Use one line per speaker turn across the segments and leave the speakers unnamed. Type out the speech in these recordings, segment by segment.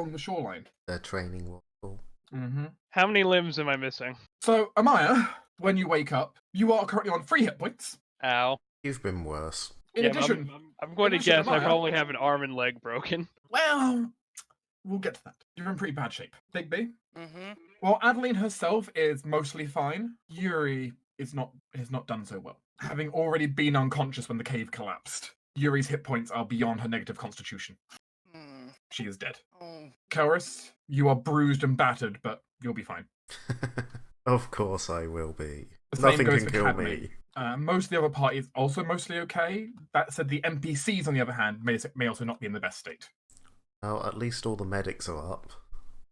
along the shoreline.
Their training was cool.
Mm-hmm.
How many limbs am I missing?
So, Amaya, when you wake up, you are currently on 3 hit points.
Ow.
You've been worse.
In addition,
I'm going to
in addition,
guess I
Amaya-
probably have an arm and leg broken.
well, we'll get to that. You're in pretty bad shape. Digby?
Mm-hmm.
While Adeline herself is mostly fine, Yuri has not done so well. Having already been unconscious when the cave collapsed, Yuri's hit points are beyond her negative constitution. She is dead.
Oh.
Karis, you are bruised and battered, but you'll be fine.
Of course I will be.
The same
Nothing
goes
can
for
kill
Cadme.
me.
Most of the other parties also mostly okay. That said, the NPCs, on the other hand, may also not be in the best state.
Well, at least all the medics are up.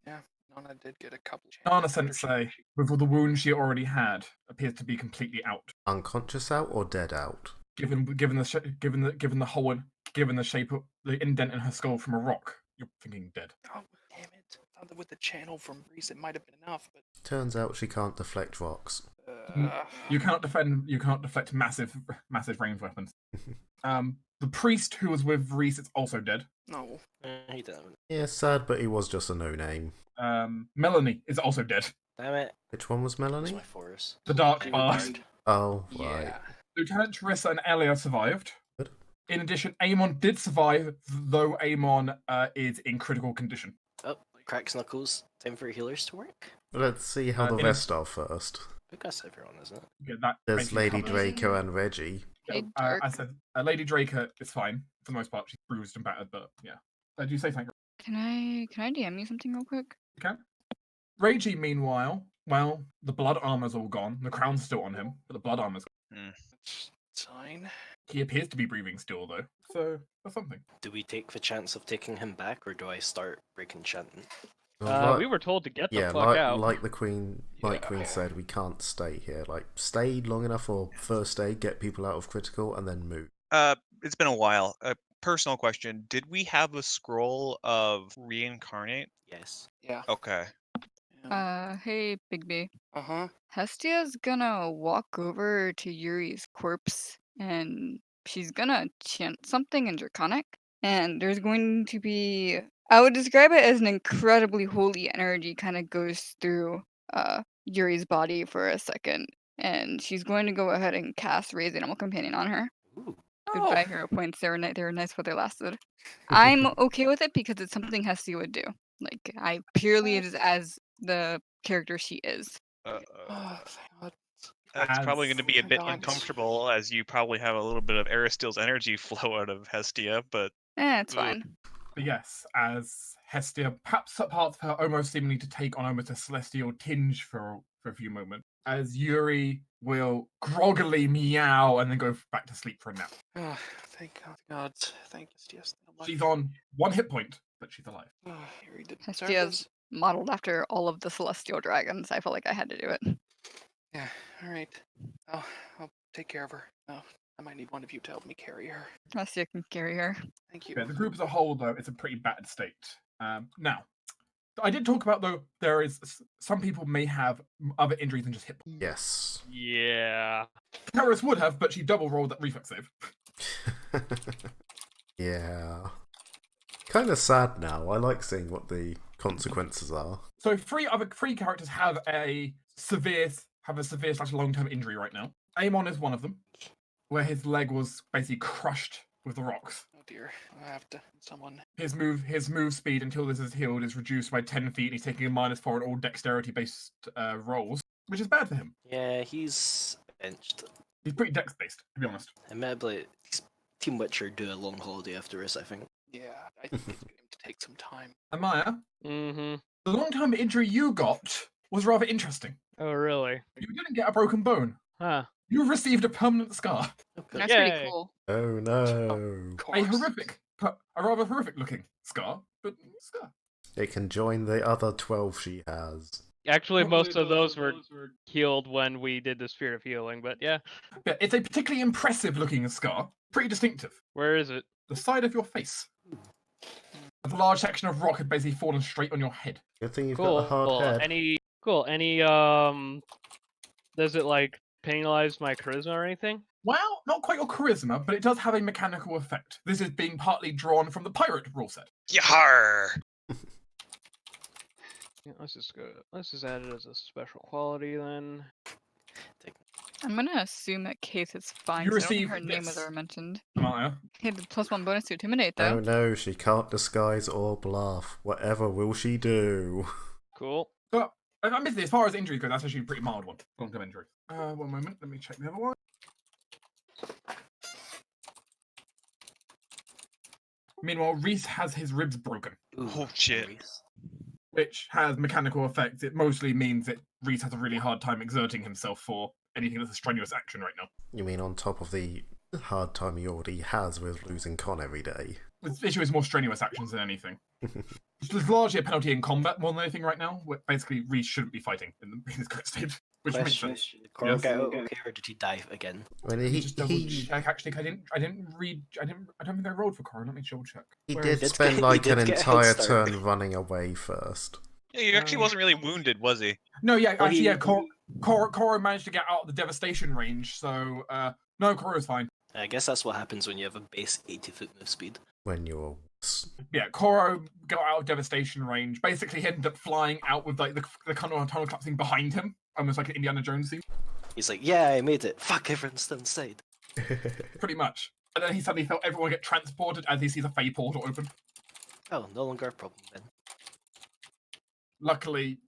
Yeah, Nana did get a couple.
Nana Sensei, with all the wounds she already had, appears to be completely out.
Unconscious out or dead out?
Given the hole, given the shape of the indent in her skull from a rock, you're thinking dead.
Oh, damn it. I thought that with the channel from Reese, it might have been enough, but...
Turns out she can't deflect rocks.
You cannot deflect massive ranged weapons. The priest who was with Reese is also dead.
No.
He doesn't.
Yeah, sad, but he was just a no-name.
Melanie is also dead.
Damn it.
Which one was
That's
Melanie?
my force.
The Dark
She
Bard.
died.
Oh, right.
Yeah.
Lieutenant Teresa and Elia survived.
Good.
In addition, Amon did survive, though Amon is in critical condition.
Oh, cracks knuckles. Time for healers to work.
Let's see how the
in-
rest are first.
I guess everyone, isn't it?
Yeah, that
There's
basically
Lady
covers-
Draco and Reggie.
Yeah, I said Lady Draco is fine for the most part. She's bruised and battered, but yeah. Do you say something?
Can I DM you something real quick?
You can. Reggie, meanwhile, well, the blood armor's all gone. The crown's still on him, but the blood armor's gone.
That's fine.
He appears to be breathing still, though. So that's something.
Do we take the chance of taking him back, or do I start breaking chanting?
Well,
We were told to get the
yeah,
fuck out.
like the Queen, said, we can't stay here. Like, stay long enough for first aid, get people out of critical, and then move.
It's been a while. A personal question: did we have a scroll of reincarnate?
Yes.
Yeah.
Okay.
Hey, Big B.
Uh-huh.
Hestia's gonna walk over to Yuri's corpse and she's gonna chant something in Draconic. And there's going to be, I would describe it as an incredibly holy energy kind of goes through Yuri's body for a second. And she's going to go ahead and cast Raise Animal Companion on her.
Ooh.
Goodbye, hero points. They were nice while they lasted. I'm okay with it because it's something Hestia would do. Like, I purely it is as the character she is.
Oh, thank God.
That's probably going to be a
my
bit
God.
uncomfortable, as you probably have a little bit of Aristeel's energy flow out of Hestia, but...
It's fine.
But yes, as Hestia perhaps parts of her almost seemingly to take on almost a celestial tinge for a few moments, as Yuri will groggily meow and then go back to sleep for a nap.
Oh, thank God. Thank you, yes.
She's on 1 hit point, but she's alive.
Oh, Harry did
Hestia's modeled after all of the celestial dragons. I felt like I had to do it.
Yeah, alright. I'll take care of her. Oh, I might need one of you to help me carry her.
Hestia can carry her.
Thank you.
Yeah, the group as a whole, though, is a pretty bad state. Now, I did talk about, though, there is some people may have other injuries than just hit points.
Yes.
Yeah.
Karis would have, but she double rolled that reflex save.
Yeah. Kind of sad now. I like seeing what the consequences are.
So 3 characters have a severe / long-term injury right now. Amon is one of them, where his leg was basically crushed with the rocks.
Oh dear. I have to someone.
His move speed until this is healed is reduced by 10 feet, and he's taking a -4 on all dexterity-based rolls, which is bad for him.
Yeah, he's benched.
He's pretty dex-based, to be honest.
Admittedly, Team Witcher do a long holiday after this, I think.
Yeah, I think it's going to take some time.
Amaya,
Mm-hmm.
the long-term injury you got was rather interesting.
Oh, really?
You didn't get a broken bone.
Huh.
You received a permanent scar.
Okay.
That's
Yay.
pretty cool.
Oh no.
A rather horrific-looking scar, but scar.
It can join the other 12 she has.
Actually, most of those were healed when we did the Spirit of Healing, but yeah.
Yeah, it's a particularly impressive-looking scar. Pretty distinctive.
Where is it?
The side of your face. A large section of rock had basically fallen straight on your head.
Good thing you've
Cool.
got a hard head.
Any, does it, like, penalize my charisma or anything?
Well, not quite your charisma, but it does have a mechanical effect. This is being partly drawn from the pirate rule set.
Yar!
Yeah, let's just go. Let's just add it as a special quality then.
I'm gonna assume that Keith is fine.
You
'Cause I don't think
receive
her name was
this.
ever mentioned.
Amaya.
He had the +1 bonus to intimidate
Oh
though.
no, she can't disguise or bluff. Whatever will she do?
Cool.
But admittedly, as far as injury goes, that's actually a pretty mild one. Long-term injury. 1 moment. Let me check the other one. Meanwhile, Reese has his ribs broken,
Ooh,
Oh, shit.
Reese.
which has mechanical effects. It mostly means that Reese has a really hard time exerting himself for anything that's a strenuous action right now.
You mean on top of the hard time he already has with losing con every day?
The issue is more strenuous actions than anything. It's largely a penalty in combat more than anything right now. Where basically, Reese shouldn't be fighting in his current state, which
Question:
makes sense.
Coral
Yes.
get out okay, or did he die again?
I mean,
Just double check. Actually, I didn't read. I don't think I rolled for Coral. Let me double check.
he
Where
did
is it?
spend
he
like
did
an
get a head
entire
start.
turn running away first.
Yeah, he actually wasn't really wounded, was he?
No, yeah,
Well,
actually,
he-
yeah. Coral managed to get out of the devastation range, so no, Coral's fine.
I guess that's what happens when you have a base 80-foot move speed.
When you're
Yeah, Koro got out of devastation range. Basically, he ended up flying out with like the tunnel collapsing behind him, almost like an Indiana Jones scene,
He's like, yeah, I made it. Fuck, everyone's still inside.
pretty much. And then he suddenly felt everyone get transported as he sees a Fey portal open.
Oh, no longer a problem then.
Luckily,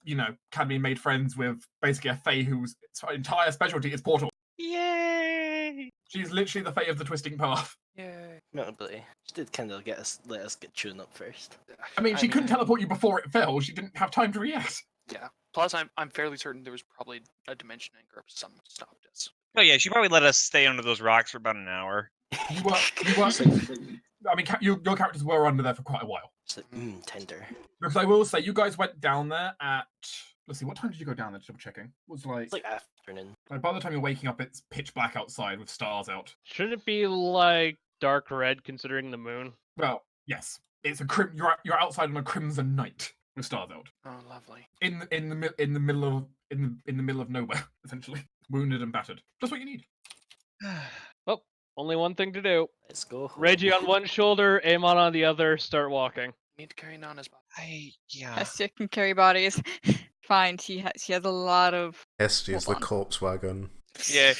Academy made friends with basically a Fey whose entire specialty is portal.
Yay!
She's literally the Fey of the Twisting Path.
Yay.
Notably, she did kind of let us get tuned up first.
I mean, she couldn't teleport you before it fell. She didn't have time to react.
Yeah. Plus, I'm fairly certain there was probably a dimension anchor of some stopped us.
Oh yeah, she probably let us stay under those rocks for about an hour.
You were. I mean, your characters were under there for quite a while.
It's like, tender.
Because I will say, you guys went down there at. Let's see, what time did you go down there? Double checking. It was
It's like afternoon.
like by the time you're waking up, it's pitch black outside with stars out.
Shouldn't it be like dark red considering the moon?
Well, yes, it's a you're outside on a crimson night with stars out
Oh, lovely.
in the middle of nowhere, essentially, wounded and battered. Just what you need.
Oh, only one thing to do.
Let's go home.
Reggie on one shoulder, Amon on the other, start walking.
Need to carry Nana's body.
Yeah.
Hestia can carry bodies. Fine, she has a lot of.
Estia's the
Hold on.
corpse wagon.
Yeah.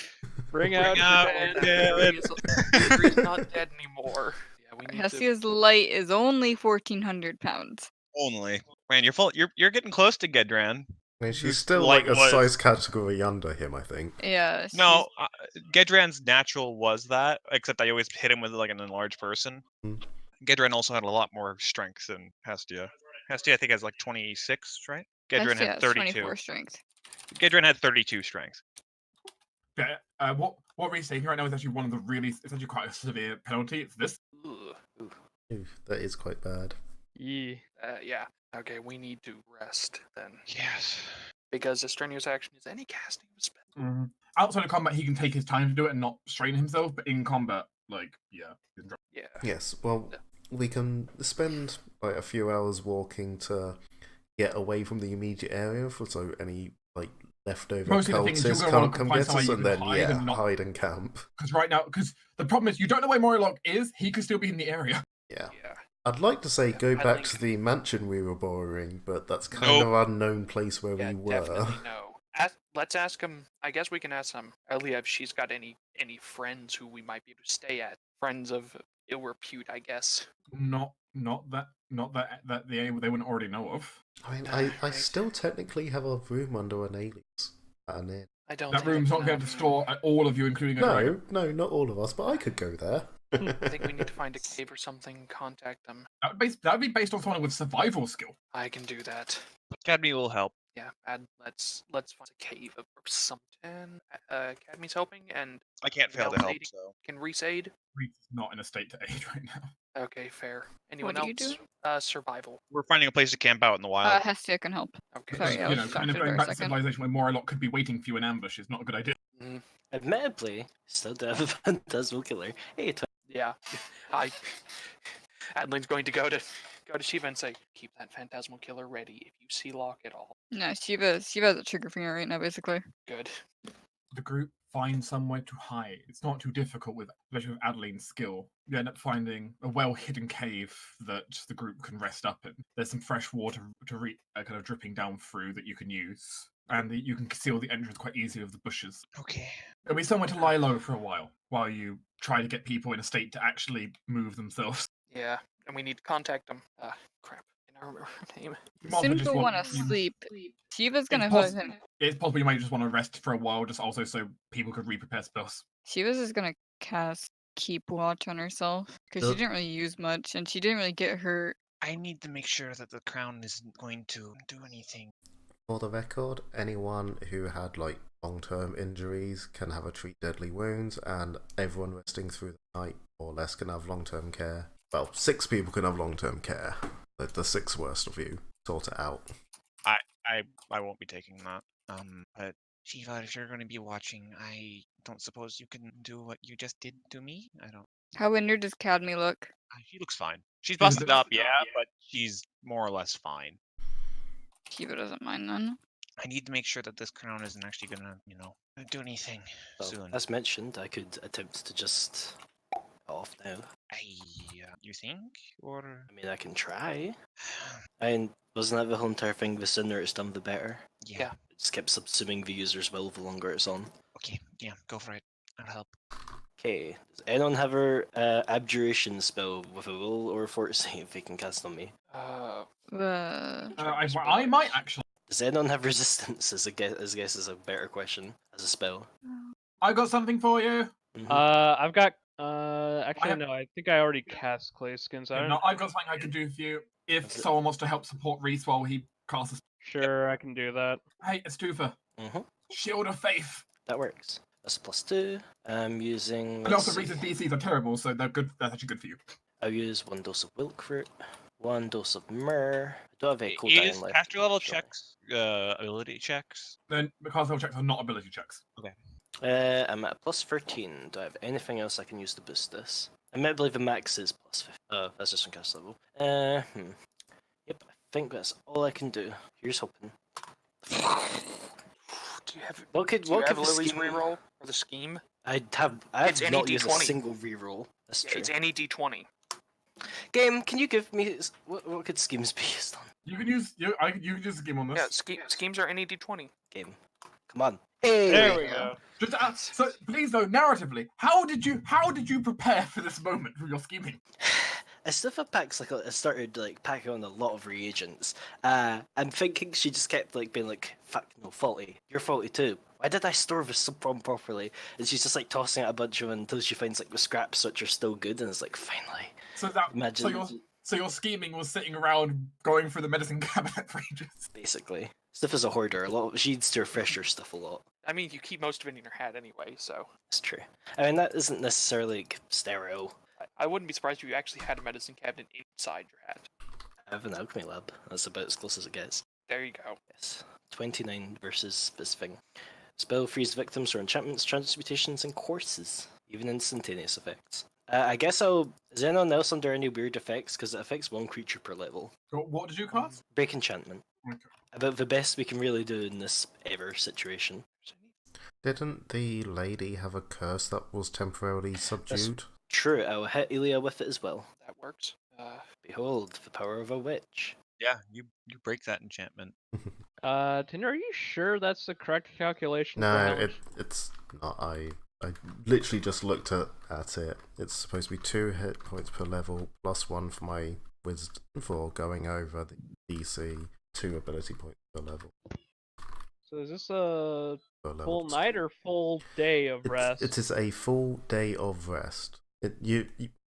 Bring out your
out
dead.
the dead.
He's not dead anymore. Yeah, we need to.
Hestia's light is only 1,400 pounds.
Only. Man, you're full. You're getting close to Gedran.
I mean, she's
Who's
still like a
was.
size category under him, I think.
Yeah.
No, Gedran's natural was that, except I always hit him with like an enlarged person.
Hmm.
Gedran also had a lot more strength than Hestia. Hestia, I think, has like 26, right? Gedran
Hestia
had
has
32.
24 strength.
Gedran had 32 strength.
Yeah, what we're saying right now is actually it's actually quite a severe penalty. It's this.
Ugh.
Ooh, that is quite bad.
Yeah.
Yeah. Okay, we need to rest then.
Yes.
Because a strenuous action is any casting of spell.
Outside of combat, he can take his time to do it and not strain himself. But in combat, he's in trouble.
Yeah.
Yes, well, we can spend like a few hours walking to get away from the immediate area, so any like leftover
Most of the thing is you're
cultists
gonna
can't
wanna
come
find
get
somewhere
us,
you
and
can
then
hide and not-
hide and camp.
Because the problem is you don't know where Morilock is. He could still be in the area.
Yeah.
Yeah.
I'd like to say go
I
back
think-
to the mansion we were borrowing, but that's kind of unknown place where
Yeah,
we were.
definitely no. Let's ask him. I guess we can ask him Elia if she's got any friends who we might be able to stay at. Friends of ill repute, I guess.
Not that they wouldn't already know of.
I mean, I
Right.
still technically have a room under an alias at an inn.
I don't.
That
think
room's
that's
not going to
enough.
store all of you, including a dragon.
No, not all of us, but I could go there.
I think we need to find a cave or something. Contact them.
That would be based on someone with survival skill.
I can do that.
Academy will help.
Yeah. Let's find a cave or something. Academy's helping and
I can't fail to help,
Validating.
so.
can Reese aid.
Reed's not in a state to aid right now.
Okay, fair. Anyone
do you
else?
do?
Survival.
We're finding a place to camp out in the wild.
Hestia can help.
Okay.
Sorry,
Because,
I was
kind of
distracted
going
for a
back to
second.
civilization where Morilock could be waiting for you in ambush is not a good idea.
Admittedly, still do have a phantasmal killer. Hey,
Yeah. Adeline's going to go to Shiva and say, "Keep that phantasmal killer ready if you see Locke at all."
No, Shiva has a trigger finger right now, basically.
Good.
the group find somewhere to hide. It's not too difficult especially with Adeline's skill. You end up finding a well-hidden cave that the group can rest up in. There's some fresh water kind of dripping down through that you can use, and you can seal the entrance quite easily with the bushes.
Okay.
It'll be somewhere to lie low for a while you try to get people in a state to actually move themselves.
Yeah, and we need to contact them. Crap. Can I remember her name?
You might as well
Sims
just
will want to
you-
sleep. Shiva's gonna
poss-
fucking.
It's possible you might just want to rest for a while, just also so people could re-prepare spells.
Shiva's just gonna cast Keep Watch on herself because she
Yep.
didn't really use much and she didn't really get hurt.
I need to make sure that the crown isn't going to do anything.
For the record, anyone who had like long-term injuries can have a treat deadly wounds, and everyone resting through the night or less can have long-term care. Well, 6 people can have long-term care. The 6 worst of you sort it out.
I won't be taking that. But Shiva, if you're going to be watching, I don't suppose you can do what you just did to me. I don't.
How injured does Cadme look?
She looks fine. She's
a
busted
bit-
up, yeah, but she's more or less fine.
Shiva doesn't mind then.
I need to make sure that this crown isn't actually gonna, do anything
Well,
soon.
as mentioned, I could attempt to just off now.
You think, or
I mean, I can try. And wasn't that the whole entire thing? The sooner it's done, the better.
Yeah.
It just kept subsuming the user's will the longer it's on.
Okay, yeah, go for it. I'll help.
Okay, does anyone have her abjuration spell with a will or a fort save they can cast on me?
I might actually.
Does anyone have resistance as I guess is a better question as a spell?
I got something for you.
Mhm.
I've got. Actually,
have-
no. I think I already cast clay skin. So I don't.
No, I've got something I can do for you if
Is it-
someone wants to help support Reese while he casts.
Sure, I can do that.
Hey, Estufa,
Mhm.
Shield of Faith.
That works. That's a +2. I'm using.
And
let's
also,
see.
Reese's DCs are terrible, so they're good. That's actually good for you.
I'll use 1 dose of Wilkfruit, 1 dose of Myrrh. I don't have a
Is
cooldown left.
caster level
surely.
checks, ability checks?
Then the cast level checks are not ability checks.
I'm at +13. Do I have anything else I can use to boost this? I might believe the max is +50. Oh, that's just on cast level. Yep, I think that's all I can do. Here's hoping.
Do you have,
What could
do you have
the
Lily's
scheme-
reroll or the scheme?
I've
It's any
not used a
D20.
single reroll. That's true.
It's any D20.
Game, can you give me what could schemes be used on?
You can use you can use a game on this.
Yeah, schemes are any D20.
Game, come on. Hey,
There we go.
Just so please though, narratively, how did you prepare for this moment for your scheming?
As Stiffa packs started packing on a lot of reagents. I'm thinking she just kept being fuck no, faulty. You're faulty too. Why did I store this subprom properly? And she's just tossing out a bunch of them until she finds the scraps which are still good, and it's finally.
So your scheming was sitting around going through the medicine cabinet for ages.
Basically, Stiffa's a hoarder. She needs to refresh her stuff a lot.
I mean, you keep most of it in your hat anyway, so
That's true. I mean, that isn't necessarily sterile.
I wouldn't be surprised if you actually had a medicine cabinet inside your hat.
I have an alchemy lab. That's about as close as it gets.
There you go.
Yes. 29 versus this thing. Spell frees victims for enchantments, transmutations, and courses. Even instantaneous effects. I guess Is anyone else under any weird effects? Because it affects 1 creature per level.
What did you cast?
Break enchantment.
Okay.
About the best we can really do in this ever situation.
Didn't the lady have a curse that was temporarily subdued?
True, I will hit Elia with it as well.
That works.
Behold, the power of a witch.
Yeah, you break that enchantment.
Tinder, are you sure that's the correct calculation? for
No,
how much-
it's not. I literally just looked at it. It's supposed to be 2 hit points per level, plus 1 for my wisdom for going over the DC, 2 ability points per level.
So is this a
Per level.
full night or full day of rest?
It is a full day of rest.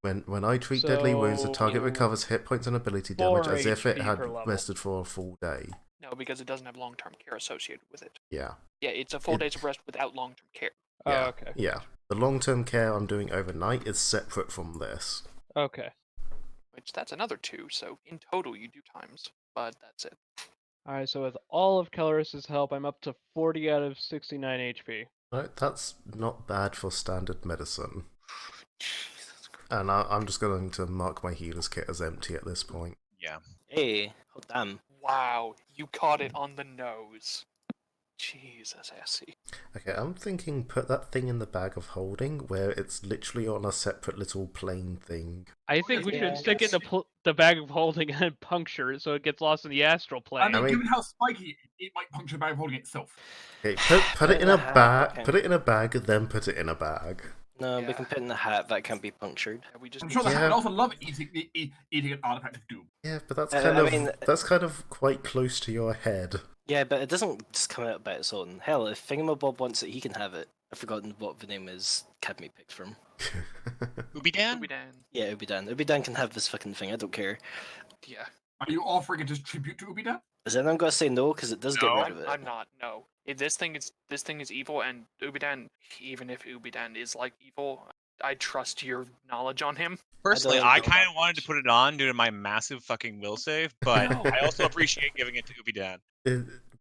When I treat deadly wounds, the target
So,
recovers hit points and ability
4
damage as if it
HP
had
per level.
rested for a full day.
No, because it doesn't have long-term care associated with it.
Yeah.
Yeah, it's a full
It-
day's of rest without long-term care.
Oh,
Yeah.
okay.
Yeah. The long-term care I'm doing overnight is separate from this.
Okay.
Which that's another 2, so in total you do times. But that's it.
Alright, so with all of Kelleris's help, I'm up to 40 out of 69 HP.
Right, that's not bad for standard medicine.
Jesus Christ.
And I'm just going to mark my healer's kit as empty at this point.
Yeah.
Hey, oh damn.
Wow, you caught it on the nose. Jesus, Essie.
Okay, I'm thinking put that thing in the bag of holding where it's literally on a separate little plane thing.
I think we
Yeah,
should stick it in the bag of holding and puncture it so it gets lost in the astral plane.
I mean,
mean-
given how spiky it might puncture the bag of holding itself.
Okay, put it in
in
a
a hat,
bag.
okay.
Put it in a bag, then put it in a bag.
No, we
Yeah.
can put it in the hat. That can't be punctured.
Yeah, we just
I'm
need
sure the
to-
hat
Yeah.
would also love eating an artifact of doom.
Yeah, but that's
I
kind of
mean-
that's kind of quite close to your head.
Yeah, but it doesn't just come out by its own. Hell, if Thingamabob wants it, he can have it. I've forgotten what the name is Cadme picked from.
Ubidan?
Ubidan.
Yeah, Ubidan. Ubidan can have this fucking thing, I don't care.
Yeah.
Are you offering it as tribute to Ubida?
Is anyone got to say no? Because it does get
No,
rid of it.
I'm not. No. If this thing is evil, and Ubidan, even if Ubidan is like evil, I trust your knowledge on him.
Personally,
don't
I
know
kind
that
of wanted to
much.
put it on due to my massive fucking will save, but
No.
I also appreciate giving it to Ubidan.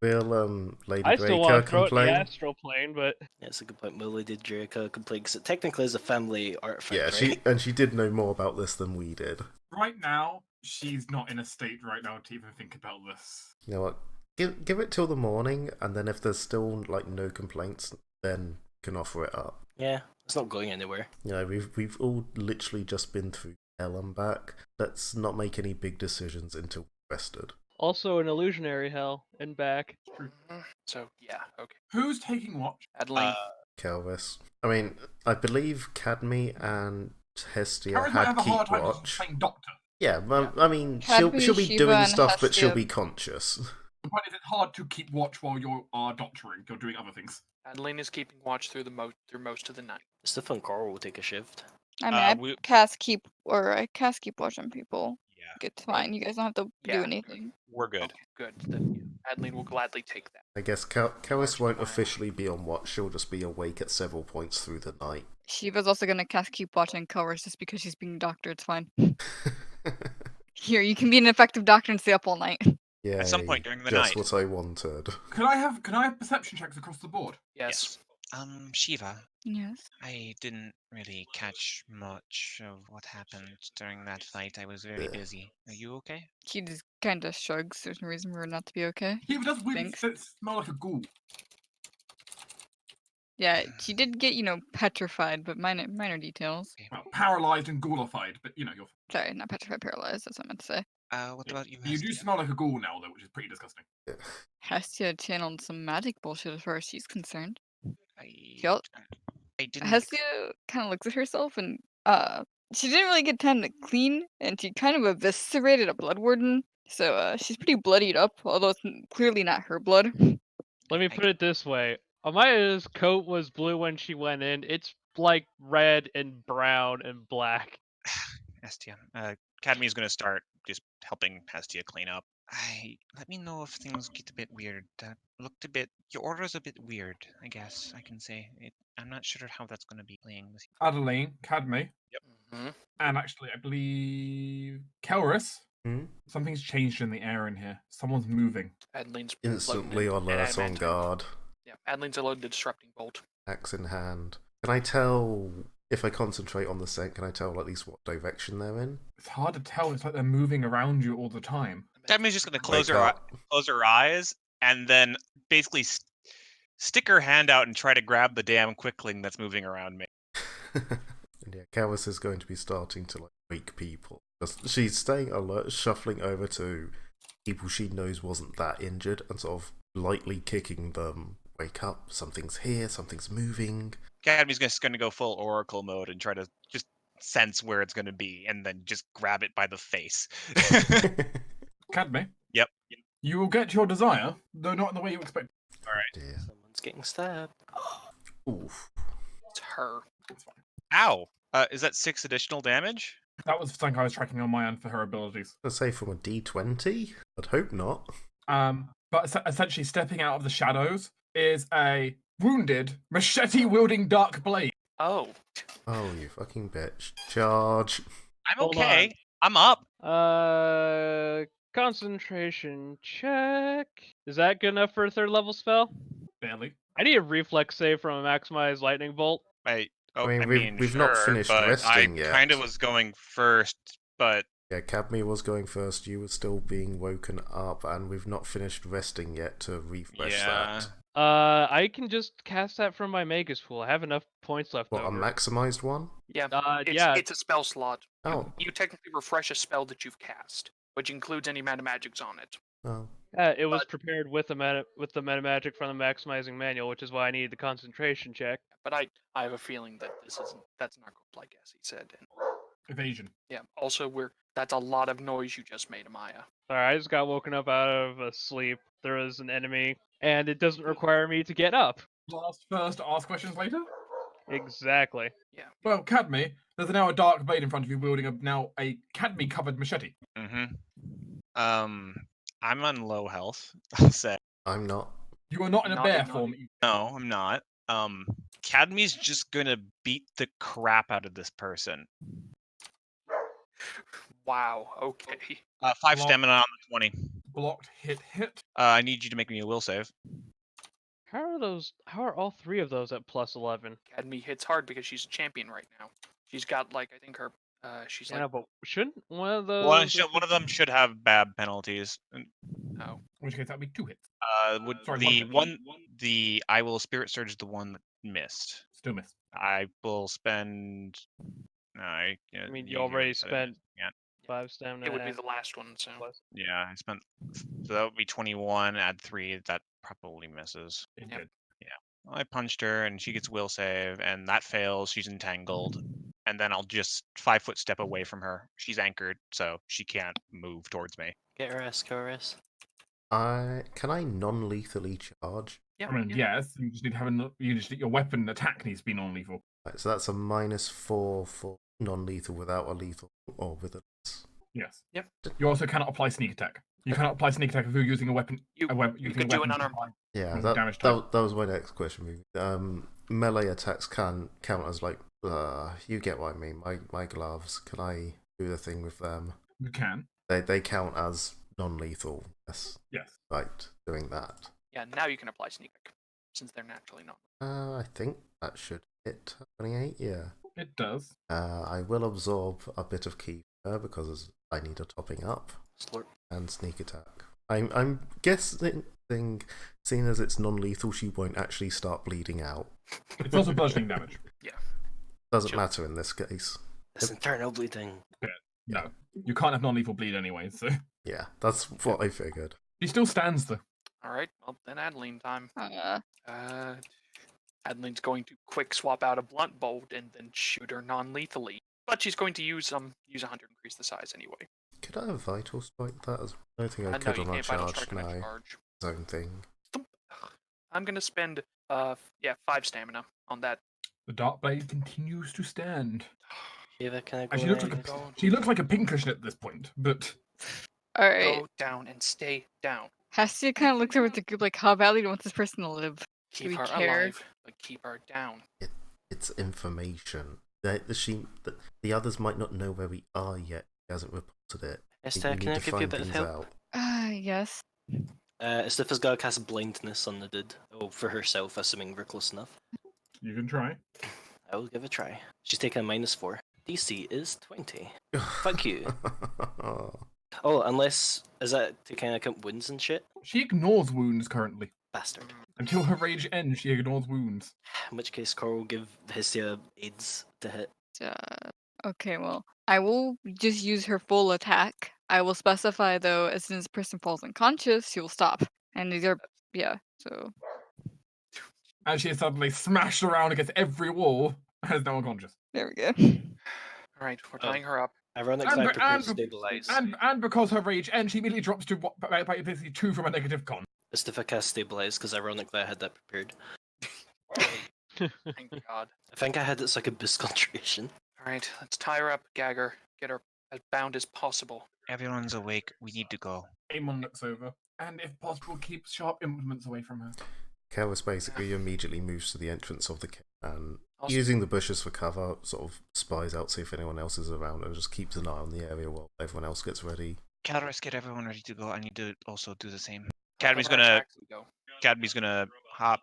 Will Lady
I still
Breaker
want to throw it in the
complain?
astral plane, but
Yeah, it's a good point. Millie did Draco complain because it technically is a family artifact,
Yeah,
right?
she did know more about this than we did.
Right now, she's not in a state right now to even think about this.
You know what? Give it till the morning, and then if there's still like no complaints, then can offer it up.
Yeah, it's not going anywhere.
You know, we've all literally just been through hell and back. Let's not make any big decisions until we're rested.
also an illusionary hell and back.
Mhm. So yeah, okay.
Who's taking watch?
Adeline.
Kelvis. I mean, I believe Cadme and Hestia
Karen might
had
have a
keep
hard time just
watch.
playing doctor.
Yeah, well, I mean,
Cadme,
she'll be
Shiva,
doing
and
stuff, but she'll
Hestia.
be conscious.
The point is, it's hard to keep watch while you are doctoring. You're doing other things.
Adeline is keeping watch through most of the night.
Stefan Carl will take a shift.
I mean, I
we-
cast keep watch on people.
Yeah,
It's fine. You guys don't have to
Yeah.
do anything.
we're good.
Okay, good. Then yeah, Adeline will gladly take that.
I guess Kelvis won't officially be on watch. She'll just be awake at several points through the night.
Shiva's also gonna cast keep watch on Colors just because she's being doctor. It's fine. Here, you can be an effective doctor and stay up all night.
Yeah,
some point during the
just
night.
what I wanted.
Can I have perception checks across the board?
Yes.
Shiva,
Yes.
I didn't really catch much of what happened during that fight. I was very
Yeah.
busy. Are you okay?
She just kind of shrugs. There's no reason for her not to be okay.
He does weirdly
Thanks.
smell like a ghoul.
Yeah, she did get, petrified, but minor details.
Well, paralyzed and ghoulified, but you're.
Sorry, not petrified, paralyzed. That's what I meant to say.
What about you?
You do
Hestia?
smell like a ghoul now, though, which is pretty disgusting.
Hestia channeled some magic bullshit as far as she's concerned.
I,
Yup.
I didn't.
Hestia kind of looks at herself and, she didn't really get time to clean, and she kind of eviscerated a blood warden. So, she's pretty bloodied up, although it's clearly not her blood.
Let me put it this way. Amaya's coat was blue when she went in. It's like red and brown and black.
Hestia. Academy's gonna start just helping Hestia clean up. Let me know if things get a bit weird. Looked a bit. Your order's a bit weird. I guess I can say. I'm not sure how that's gonna be playing with you.
Adeline, Cadme,
Hmm.
and actually, I believe Kelris.
Hmm?
Something's changed in the air in here. Someone's moving.
Adeline's
Instantly
loading it, and
alert on
adamant.
guard,
Yeah, Adeline's loaded the disrupting bolt.
axe in hand. Can I tell if I concentrate on the scent? Can I tell at least what direction they're in?
It's hard to tell. It's like they're moving around you all the time.
Academy's just gonna
Wake up.
close her eyes and then basically stick her hand out and try to grab the damn quickling that's moving around me.
And yeah, Kelvis is going to be starting to wake people. She's staying alert, shuffling over to people she knows wasn't that injured, and sort of lightly kicking them. Wake up! Something's here. Something's moving.
Academy's just gonna go full Oracle mode and try to just sense where it's gonna be, and then just grab it by the face.
Cadme,
Yep.
you will get your desire, though not in the way you expect.
Dear.
Someone's getting stabbed.
Oof.
It's her.
It's fine.
Ow! Is that 6 additional damage?
That was something I was tracking on my end for her abilities.
Let's say from a D20. I'd hope not.
But essentially, stepping out of the shadows is a wounded, machete-wielding dark blade.
Oh,
Oh, you fucking bitch! Charge.
I'm
Hold
okay.
on.
I'm up.
Concentration check. Is that good enough for a 3rd level spell?
Barely.
I need a reflex save from a maximized lightning bolt.
I mean, we've not
sure,
finished
but
resting
I
yet.
kind of was going first, but
Yeah, Cadme was going first. You were still being woken up, and we've not finished resting yet to refresh
yeah.
that.
I can just cast that from my Magus pool. I have enough points left
What, a
over.
maximized one?
Yeah,
Yeah.
it's a spell slot.
Oh.
You technically refresh a spell that you've cast, which includes any meta magics on it.
Oh.
It was
But-
prepared with the meta magic from the maximizing manual, which is why I needed the concentration check.
But I have a feeling that that's not going like as he said. And
Evasion.
yeah, also that's a lot of noise you just made, Amaya.
Sorry, I just got woken up out of a sleep. There is an enemy, and it doesn't require me to get up.
Last first, ask questions later.
Exactly.
Yeah.
Well, Cadme, there's now a dark blade in front of you wielding a cadme-covered machete.
Mm-hmm. I'm on low health. I'll say.
I'm not.
You are not in a
Not
bear
in-
form.
No, I'm not. Cadme's just gonna beat the crap out of this person.
Wow. Okay.
5
Block.
stamina on the 20.
Blocked, hit.
I need you to make me a will save.
How are all three of those at plus 11?
Academy hits hard because she's a champion right now. She's got like I think her she's
Yeah,
like
but shouldn't one of those?
One of them should have bad penalties.
In which case, that'd be 2 hits.
Would
Sorry,
the
one
the I will spirit surge is the one that missed.
Still miss.
I will spend. No,
I mean, you already
said it.
spent
Yeah.
5 stamina.
it would be
at
the last one. So
plus.
Yeah, I spent. So that would be 21. Add 3. That probably misses.
It
Yep.
did.
I punched her and she gets will save, and that fails. She's entangled. And then I'll just 5-foot step away from her. She's anchored, so she can't move towards me.
Get her SKRS.
Can I non-lethally charge?
yeah.
I mean, yes, you just need to have your weapon attack needs to be non-lethal.
Right, so that's a -4 for non-lethal without a lethal or with a.
Yes.
Yep.
You also cannot apply sneak attack. You cannot apply sneak attack if you're using a weapon.
You
using
could
a
do
weapon
an
to
unarmed
apply
Yeah,
normal damage
that,
type.
that was my next question. Melee attacks can count as like, you get what I mean. My gloves, can I do the thing with them?
You can.
They count as non-lethal. Yes,
Yes.
right, doing that.
Yeah. Now you can apply sneak attack since they're naturally not.
I think that should hit 28. Yeah.
It does.
I will absorb a bit of ki because I need a topping up
Slurp.
and sneak attack. I'm guessing, seeing as it's non-lethal, she won't actually start bleeding out.
It's also bludgeoning damage.
Doesn't
Sure.
matter in this case.
This internal bleeding.
No, you can't have non-lethal bleed anyway. So
Yeah, that's what I figured.
she still stands though.
All right. Well, then Adeline time.
Uh,
Adeline's going to quick swap out a blunt bolt and then shoot her non-lethally. But she's going to use 100 increase the size anyway.
Could I have vital strike that as well? I don't think I
No,
could
you
on a
can't vital
charge
strike on a
now.
charge.
Zone thing.
I'm gonna spend 5 stamina on that.
The dark blade continues to stand.
Shiva, can I go
And she looks like a pincushion at this point, but
all right.
Go down and stay down.
Hastia kind of looks over at the group like, how badly do you want this person to live?
Keep
we
her
care?
alive, but keep her down.
It's information. The others might not know where we are yet. He hasn't reported it.
Esther,
We
can
need
I
to
give you a
find
bit of
things
help?
out.
Yes.
Esther's got to cast blindness on the dude. Oh, for herself, assuming we're close enough.
you can try.
I will give it a try. She's taking a -4. DC is 20. Fuck you. Oh, unless... Is that to kind of count wounds and shit?
She ignores wounds currently.
Bastard.
Until her rage ends, she ignores wounds.
In which case, Carl will give Hestia aids to hit.
Okay, well, I will just use her full attack. I will specify, though, as soon as the person falls unconscious, she will stop. And these are, yeah, so...
And she is suddenly smashed around against every wall and is now unconscious.
There we go.
All right, we're tying her up.
Ironically, I prepared to stabilize.
And because her rage ends, she immediately drops to basically 2 from a negative con.
Just if I cast stabilize, because ironically I had that prepared.
Thank God.
I think I had it so I could boost concentration.
All right, let's tie her up, gag her, get her as bound as possible.
Everyone's awake. We need to go.
Amon looks over, and if possible, keeps sharp implements away from her.
Kalis basically immediately moves to the entrance of the cave and,
Also-
using the bushes for cover, sort of spies out, see if anyone else is around, and just keeps an eye on the area while everyone else gets ready.
Caloris, get everyone ready to go. I need to also do the same.
How
Cadme's
about our
gonna
attacks we go?
Cadme's gonna hop.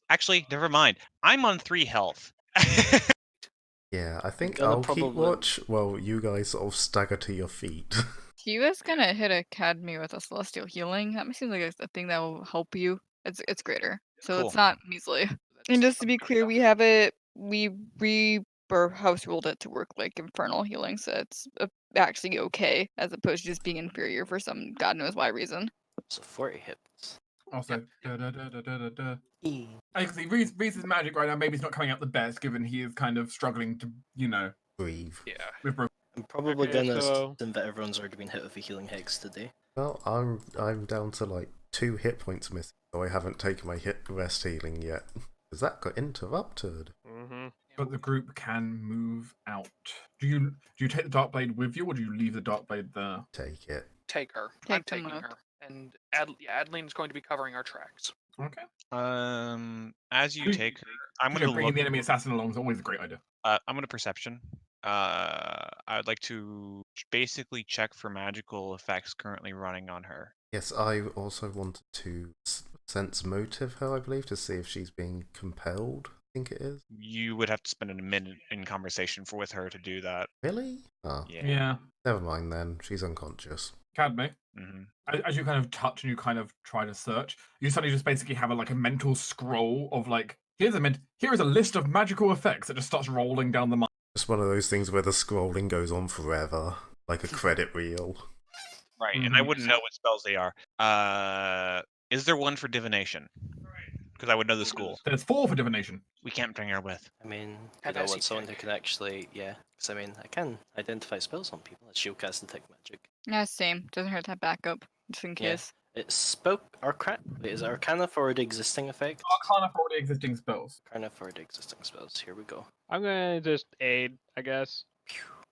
Actually, never mind. I'm on 3 health.
Yeah, I think
Gonna
I'll keep
probably-
watch while you guys sort of stagger to your feet.
He was gonna hit Academy with a Celestial Healing. That seems like a thing that will help you. It's greater. so
Cool.
it's not measly.
That's
And just to be
amazing
clear,
stuff.
we house ruled it to work like infernal healing, so it's actually okay as opposed to just being inferior for some god knows why reason.
So 40 hits.
Also, da.
E.
I can see Reese's magic right now. Maybe it's not coming out the best, given he is kind of struggling to,
Breathe.
Yeah.
with broken.
I'm probably
Okay,
gonna
so-
assume that everyone's already been hit with a healing hex today.
Well, I'm down to like 2 hit points missing, so I haven't taken my rest healing yet. Because that got interrupted.
Mm-hmm.
But the group can move out. Do you take the dark blade with you, or do you leave the dark blade there?
Take it.
Take her.
Take
I'm
them
taking
up.
her. And Adeline's going to be covering our tracks.
Okay.
As you
Who-
take her, I'm
Bringing
gonna look.
the enemy assassin along is always a great idea.
I'm gonna perception. I would like to basically check for magical effects currently running on her.
Yes, I also wanted to sense motive her, I believe, to see if she's being compelled, I think it is.
You would have to spend a minute in conversation with her to do that.
Really? Oh,
Yeah.
never mind then. She's unconscious.
Cadme,
hmm
as you kind of touch and you kind of try to search, you suddenly just basically have a mental scroll of here is a list of magical effects that just starts rolling down the mind.
Just one of those things where the scrolling goes on forever, like a credit reel.
Right, and I
Mhm.
wouldn't know what spells they are. Is there one for divination? Because I would know the school.
There's 4 for divination.
We can't bring her with.
I mean,
And
I
as
want
he
someone who
check.
can actually, yeah. Because I mean, I can identify spells on people. It's shield cast detect magic.
Yeah, same. Doesn't hurt to have backup just in
Yeah.
case.
It's spoke Wait, is it Arcana for the existing effect?
Arcana for all the existing spells.
Arcana for the existing spells. Here we go.
I'm gonna just aid, I guess,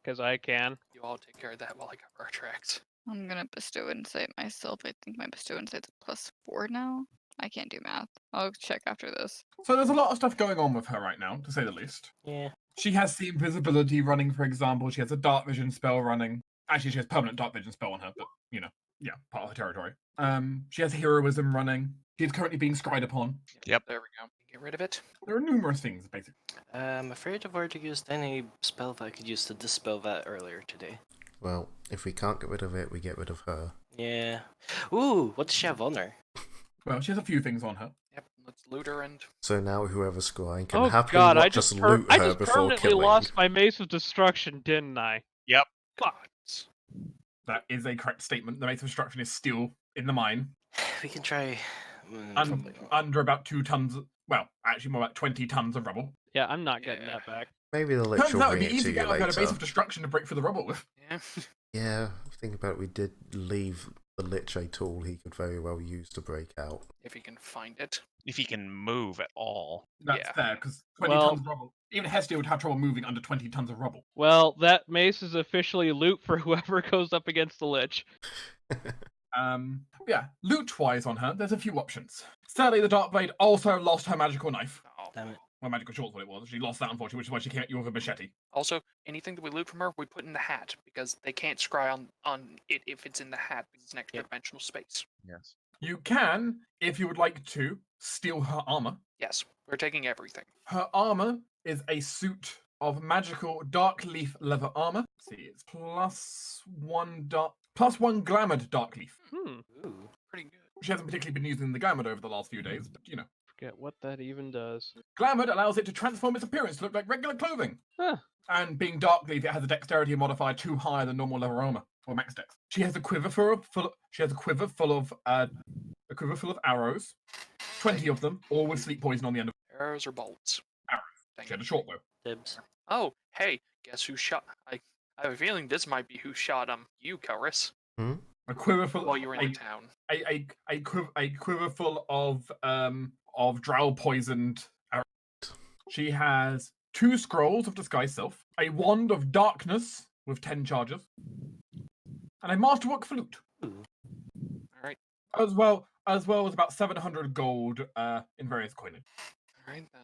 because I can.
You all take care of that while I cover our tracks.
I'm gonna bestow insight myself. I think my bestow insight's +4 now. I can't do math. I'll check after this.
So there's a lot of stuff going on with her right now, to say the least.
Yeah.
She has the invisibility running, for example. She has a dark vision spell running. Actually, she has permanent dark vision spell on her, but yeah, part of her territory. She has heroism running. She's currently being scried upon.
Yep.
There we go. Get rid of it.
There are numerous things, basically.
I'm afraid I've already used any spell that I could use to dispel that earlier today.
Well, if we can't get rid of it, we get rid of her.
Yeah. Ooh, what does she have on her?
Well, she has a few things on her.
Yep. Let's loot her and
So now whoever's scrying can
Oh
happily
god, I
watch
just
us loot
I
her
just
before
permanently
killing.
lost my mace of destruction, didn't I?
Yep.
gods.
That is a correct statement. The Mace of Destruction is still in the mine.
We can try.
Un- under about 2 tons. Well, actually, more like 20 tons of rubble.
Yeah, I'm not getting
Yeah.
that back.
Maybe the lich
Turns
will
out it'd
bring
be
it
easy
to
to get
you
a Mace
later.
of Destruction to break through the rubble with.
Yeah.
Yeah, think about it, we did leave the lich a tool he could very well use to break out.
If he can find it.
If he can move at all.
That's
Yeah.
fair, because 20
Well-
tons of rubble. Even Hestia would have trouble moving under 20 tons of rubble.
Well, that mace is officially loot for whoever goes up against the lich.
Yeah, loot-wise on her, there's a few options. Sadly, the Darkblade also lost her magical knife.
Oh.
Damn it.
Well, magical short's what it was. She lost that, unfortunately, which is why she came at you with a machete.
Also, anything that we loot from her, we put in the hat because they can't scry on it if it's in the hat because it's an extra dimensional space.
Yes.
You can, if you would like to, steal her armor.
Yes, we're taking everything.
Her armor is a suit of magical dark leaf leather armor. Let's see, it's +1 glamored dark leaf.
Ooh.
Pretty good.
She hasn't particularly been using the glamored over the last few days, but
Forget what that even does.
glamored allows it to transform its appearance to look like regular clothing.
Huh.
And being dark leaf, it has a dexterity modifier 2 higher than normal leather armor or max dex. She has a quiver full of arrows, 20 of them, all with sleep poison on the end of
Arrows or bolts?
Arrows.
Thank
She had
you.
a short bow.
Dibs.
Oh, hey, guess who shot? I have a feeling this might be who shot you, Chorus,
A quiver full
while you were in the town.
a quiver full of drow poisoned arrows. She has 2 scrolls of disguise self, a wand of darkness with 10 charges, and a masterwork flute,
All right,
as well as about 700 gold in various coinage.
all right then.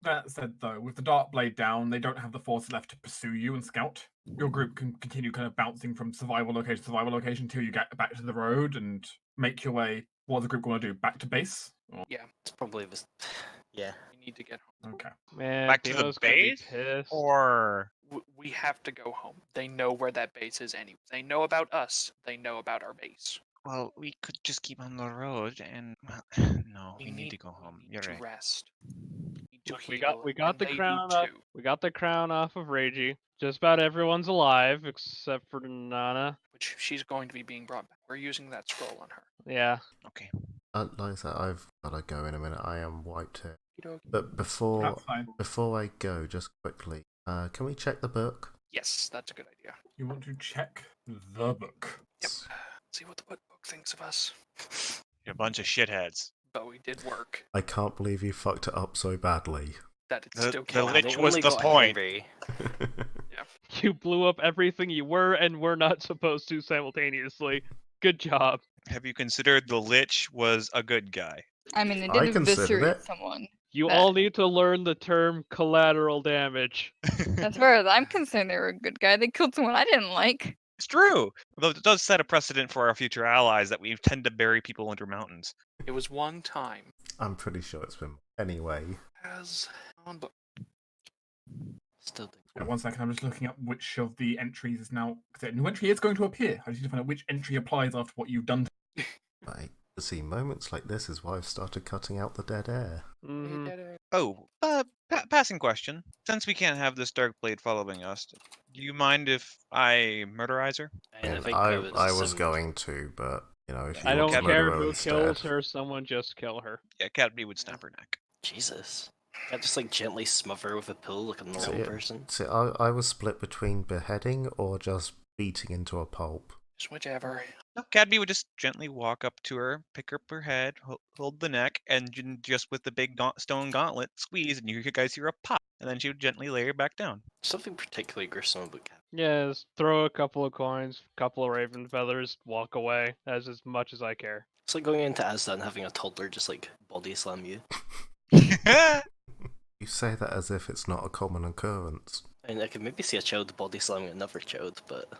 That said, though, with the dark blade down, they don't have the force left to pursue you and scout. Your group can continue kind of bouncing from survival location to survival location until you get back to the road and make your way. What's the group going to do? Back to base? Or-
It's probably this. Yeah.
We need to get home.
Okay.
Man,
Back to the
Timo's gonna be
base?
pissed.
Or
We have to go home. They know where that base is anyway. They know about us. They know about our base.
Well, we could just keep on the road and well, no, we need to go home.
We need
You're
to
right.
rest. We need to
Look,
heal,
we got
and
the
they do
crown up.
too.
We got the crown off of Reiji. Just about everyone's alive except for Nana.
Which she's going to be being brought back. We're using that scroll on her.
Yeah.
Okay.
Like I said, I've got to go in a minute. I am wiped here.
Okey-dokey.
But before
That's fine.
I go, just quickly, can we check the book?
Yes, that's a good idea.
You want to check the book.
Yep. See what the book thinks of us.
You're a bunch of shitheads.
But we did work.
I can't believe you fucked it up so badly.
That it's
The-
still
the
killing
lich
me.
They
was
only
the
got
point.
angry.
You blew up everything you were and were not supposed to simultaneously. Good job.
Have you considered the Lich was a good guy?
I mean, it
I
did
considered
eviscerate
it.
someone.
You
That-
all need to learn the term collateral damage.
As far as I'm concerned, they were a good guy. They killed someone I didn't like.
It's true. Though it does set a precedent for our future allies that we tend to bury people under mountains.
It was one time.
I'm pretty sure it's been. Anyway,
As on book.
Still do.
Yeah, 1 second, I'm just looking up which of the entries is now. Because a new entry is going to appear. I just need to find out which entry applies after what you've done.
I see moments like this is why I've started cutting out the dead air.
hmm
Oh, passing question. Since we can't have this dark blade following us, do you mind if I murderize her?
And I
And
think
I was
um,
going to, but you know, if you
I
want
don't
to
care
murder her
who
instead,
kills her, someone just kill her.
Yeah, Cadby would snap her neck.
Jesus. Can't just like gently smother her with a pull like a normal
So, yeah.
person.
See, I was split between beheading or just beating into a pulp.
Just whichever.
No, Cadby would just gently walk up to her, pick up her head, hold the neck, and just with the big stone gauntlet, squeeze, and you guys hear a pop, and then she would gently lay her back down.
Something particularly gruesome about Cat.
Yeah, just throw a couple of coins, couple of raven feathers, walk away. That's as much as I care.
It's like going into Asda and having a toddler just like body slam you.
You say that as if it's not a common occurrence.
I mean, I could maybe see a child body slamming another child, but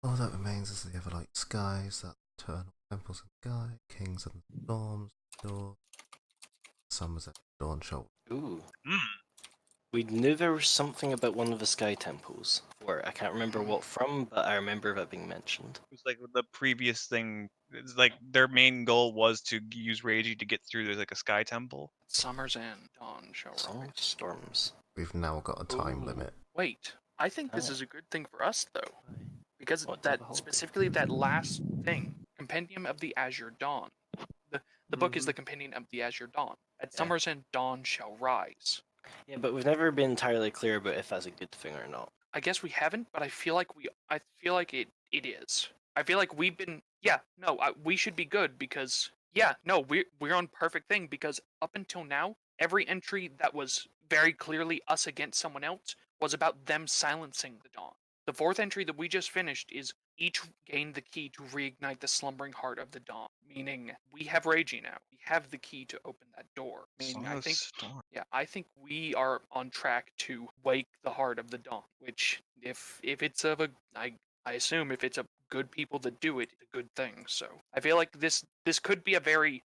All that remains is the everlight skies, that eternal temples in the sky, kings and storms, door, summers at dawn show.
ooh.
Mm.
We knew there was something about one of the sky temples. Or I can't remember what from, but I remember that being mentioned.
It was like the previous thing. It's like their main goal was to use Reiji to get through. There's like a sky temple.
Summer's end. Dawn shall
Some
rise.
storms.
We've now got a time
Ooh.
limit.
Wait. I think this
Oh.
is a good thing for us, though. Because
What
that
type of holiday?
specifically that last thing, Compendium of the Azure Dawn. The book is the Compendium of the Azure Dawn. At
Yeah.
summer's end, dawn shall rise.
Yeah, but we've never been entirely clear about if that's a good thing or not.
I guess we haven't, but I feel like it is. I feel like we've been we should be good because we're on perfect thing because up until now every entry that was very clearly us against someone else was about them silencing the dawn. The fourth entry that we just finished is each gain the key to reignite the slumbering heart of the dawn, meaning we have Reiji now. We have the key to open that door. Meaning I think I think we are on track to wake the heart of the dawn. Which, if it's I assume if it's a good people that do it, it's a good thing. So I feel like this could be a very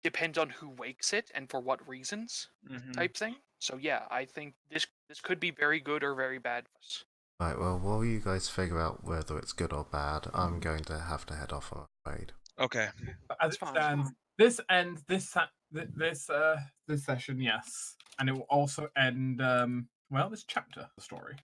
depends on who wakes it and for what reasons type thing. So yeah, I think this could be very good or very bad for us.
Right, well, while you guys figure out whether it's good or bad, I'm going to have to head off, I'm afraid.
Okay.
But as
It's
it
fine.
stands, this ends this session, yes, and it will also end this chapter, of the story.